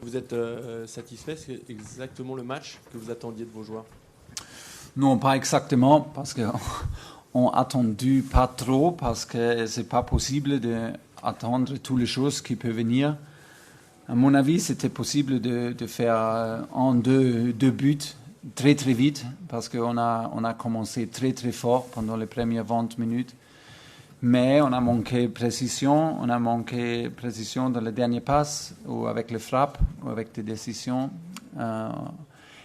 Vous êtes satisfait? C'est exactement le match que vous attendiez de vos joueurs? Non, pas exactement, parce qu'on attendu pas trop, parce que c'est pas possible d'attendre toutes les choses qui peuvent venir. À mon avis, c'était possible de faire deux buts très très vite, parce qu'on a commencé très très fort pendant les premières 20 minutes. Mais on a manqué précision dans les dernières passes, ou avec les frappes, ou avec des décisions.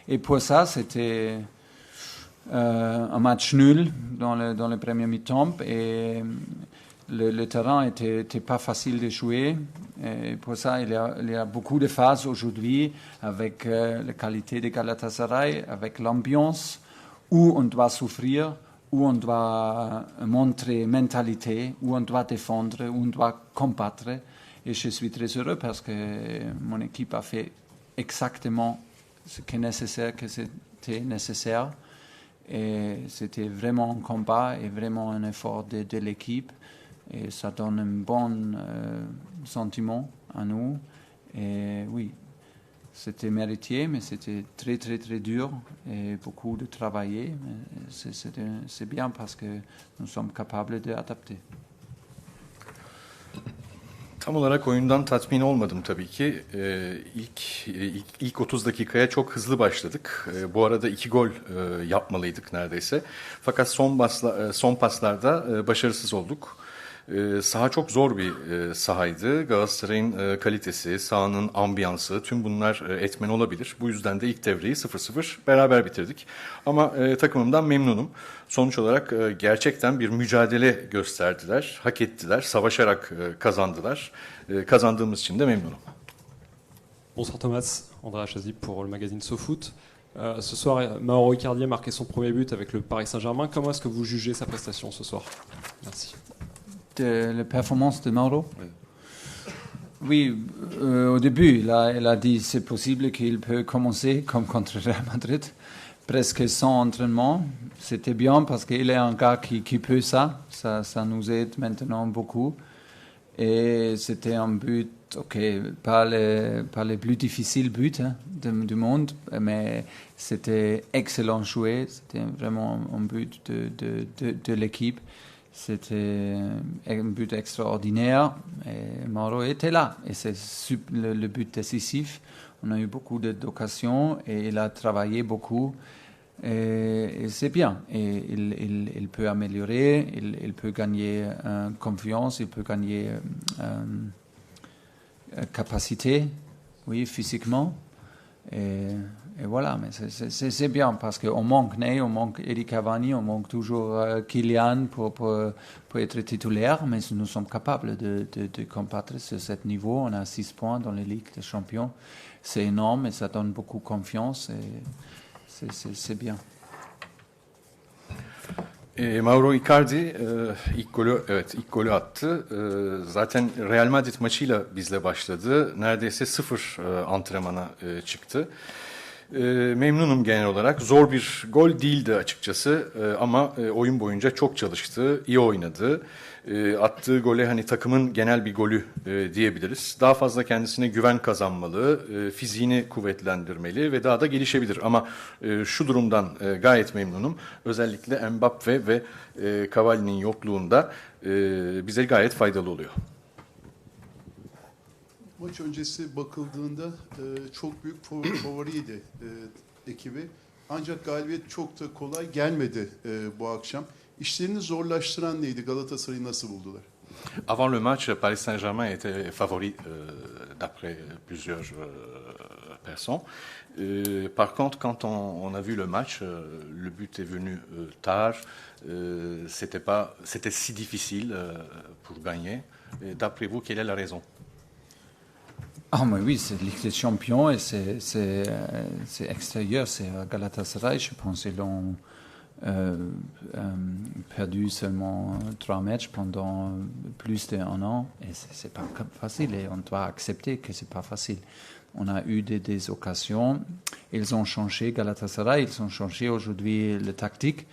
Et pour ça, c'était un match nul dans le premier mi-temps. Et le terrain n'était pas facile de jouer. Et pour ça, il y a beaucoup de phases aujourd'hui avec la qualité de Galatasaray, avec l'ambiance, où on doit souffrir, où on doit montrer mentalité, où on doit défendre, où on doit combattre. Et je suis très heureux parce que mon équipe a fait exactement ce qui était nécessaire. Et c'était vraiment un combat et vraiment un effort de l'équipe. Et ça donne un bon sentiment à nous. Et oui, c'était mérité, mais c'était très, très, très dur et beaucoup de travailler. C'est bien parce que nous sommes capables d'adapter. Tam olarak oyundan tatmin olmadım tabii ki. İlk 30 dakikaya çok hızlı başladık. Bu arada 2 gol yapmalıydık neredeyse. Fakat son paslarda başarısız olduk. Saha çok zor bir sahaydı. Galatasaray'ın kalitesi, sahanın ambiyansı, tüm bunlar etmen olabilir. Bu yüzden de ilk devreyi 0-0 beraber bitirdik. Ama takımımdan memnunum. Sonuç olarak gerçekten bir mücadele gösterdiler, hak ettiler, savaşarak kazandılar. Kazandığımız için de memnunum. Bonsoir Thomas, André Achazi pour le magazine SoFoot. Ce soir, Mauro Icardi a marqué son premier but avec le Paris Saint-Germain. Comment est-ce que vous jugez sa prestation ce soir? Merci. La performance de Mauro? Oui, au début, il a dit c'est possible qu'il peut commencer comme contre Real Madrid, presque sans entraînement. C'était bien parce qu'il est un gars qui peut ça nous aide maintenant beaucoup. Et c'était un but, pas les plus difficiles buts du monde, mais c'était excellent joué. C'était vraiment un but de l'équipe. C'était un but extraordinaire et Mauro était là. Et c'est le but décisif. On a eu beaucoup d'occasions et il a travaillé beaucoup. Et c'est bien. Et il peut améliorer, il peut gagner confiance, il peut gagner capacité, oui, physiquement. Et voilà, mais c'est bien parce qu'on manque Ney, on manque Eddie Cavani, on manque toujours Kylian pour être titulaire, mais nous sommes capables de combattre sur ce niveau. On a 6 points dans les Ligues des Champions. C'est énorme et ça donne beaucoup confiance et c'est bien. Mauro Icardi ilk golü attı. Zaten Real Madrid maçıyla bizle başladı. Neredeyse 0 antrenmana çıktı. Memnunum genel olarak. Zor bir gol değildi açıkçası ama oyun boyunca çok çalıştı, iyi oynadı. Attığı gole takımın genel bir golü diyebiliriz. Daha fazla kendisine güven kazanmalı, fiziğini kuvvetlendirmeli ve daha da gelişebilir. Ama şu durumdan gayet memnunum. Özellikle Mbappe ve Cavani'nin yokluğunda bize gayet faydalı oluyor. Maç öncesi bakıldığında çok büyük favoriydi ekibi. Ancak galibiyet çok da kolay gelmedi bu akşam. İşlerini zorlaştıran neydi? Galatasaray'ı nasıl buldular? Avant le match, Paris Saint-Germain était favori d'après plusieurs personnes. Par contre, quand on a vu le match, le but est venu tard. C'était si difficile pour gagner. D'après vous, quelle est la raison? Ah mais oui, c'est Ligue des Champions et c'est extérieur, c'est Galatasaray. Je pense qu'ils ont perdu seulement 3 matchs pendant plus d'1 an et c'est pas facile et on doit accepter que c'est pas facile. On a eu des occasions, ils ont changé Galatasaray, ils ont changé aujourd'hui la tactique.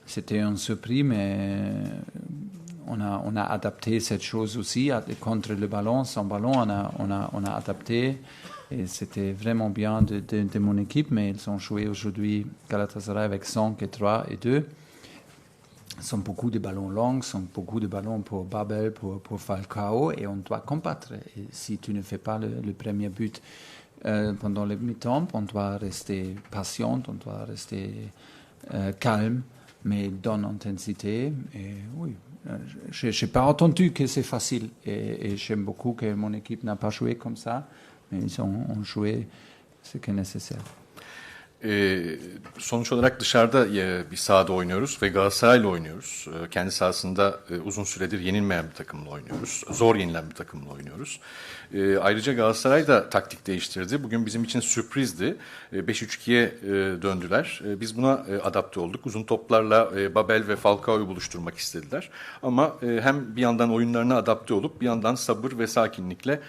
C'était une surprise, mais on a adapté cette chose aussi contre le ballon, sans ballon, on a adapté Et c'était vraiment bien de mon équipe, mais ils ont joué aujourd'hui Galatasaray avec 5 et 3 et 2. Ce sont beaucoup de ballons longs, ce sont beaucoup de ballons pour Babel, pour Falcao, et on doit combattre. Et si tu ne fais pas le premier but pendant le mi-temps, on doit rester patient, on doit rester calme, mais dans l'intensité. Et oui, je n'ai pas entendu que c'est facile, et j'aime beaucoup que mon équipe n'a pas joué comme ça, mais ils ont joué ce qui est nécessaire. Sonuç olarak dışarıda bir sahada oynuyoruz ve Galatasaray'la oynuyoruz. Kendi sahasında uzun süredir yenilmeyen bir takımla oynuyoruz. Zor yenilen bir takımla oynuyoruz. Ayrıca Galatasaray da taktik değiştirdi. Bugün bizim için sürprizdi. 5-3-2'ye döndüler. Biz buna adapte olduk. Uzun toplarla Babel ve Falcao'yu buluşturmak istediler. Ama hem bir yandan oyunlarına adapte olup bir yandan sabır ve sakinlikle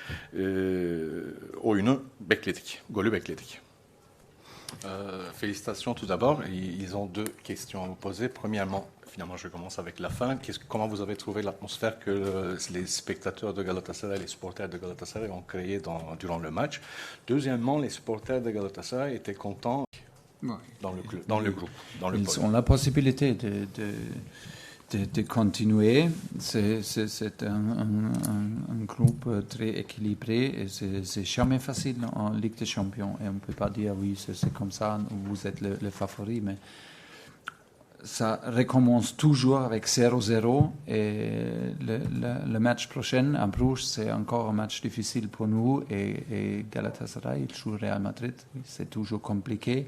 oyunu bekledik. Golü bekledik. Félicitations tout d'abord. Ils ont deux questions à vous poser. Premièrement, finalement, je commence avec la fin. Comment vous avez trouvé l'atmosphère que les spectateurs de Galatasaray, les supporters de Galatasaray ont créée durant le match? Deuxièmement, les supporters de Galatasaray étaient contents dans le groupe. Ils ont la possibilité de continuer. C'est un groupe très équilibré et c'est jamais facile en Ligue des Champions. Et on ne peut pas dire oui, c'est comme ça, vous êtes le favori, mais ça recommence toujours avec 0-0 et le match prochain à Bruges, c'est encore un match difficile pour nous et Galatasaray, il joue Real Madrid, c'est toujours compliqué.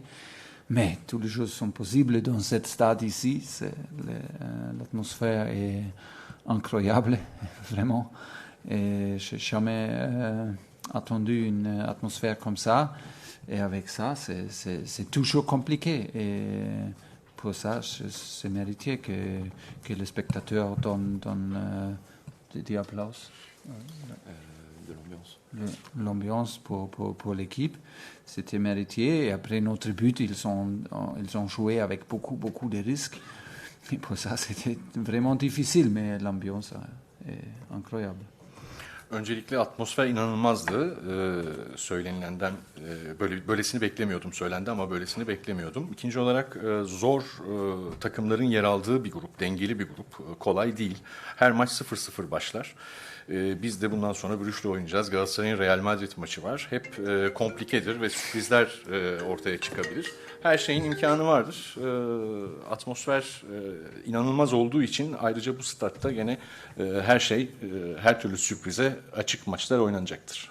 Mais toutes les choses sont possibles dans cette stade ici. L'atmosphère est incroyable, vraiment. Et je n'ai jamais attendu une atmosphère comme ça. Et avec ça, c'est toujours compliqué. Et pour ça, c'est mérité que les spectateurs donnent des applaudissements. De l'ambiance. L'ambiance pour l'équipe, c'était mérité. Et après notre but, ils ont joué avec beaucoup de risques. Et pour ça, c'était vraiment difficile, mais l'ambiance est incroyable. Öncelikle atmosfer inanılmazdı. Söylenilenden böylesini beklemiyordum, söylendi ama böylesini beklemiyordum. İkinci olarak zor takımların yer aldığı bir grup, dengeli bir grup, kolay değil. Her maç 0-0 başlar. Biz de bundan sonra Brugge'le oynayacağız. Galatasaray'ın Real Madrid maçı var. Hep komplikedir ve sürprizler ortaya çıkabilir. Her şeyin imkanı vardır. Atmosfer inanılmaz olduğu için ayrıca bu statta gene her türlü sürprize açık maçlar oynanacaktır.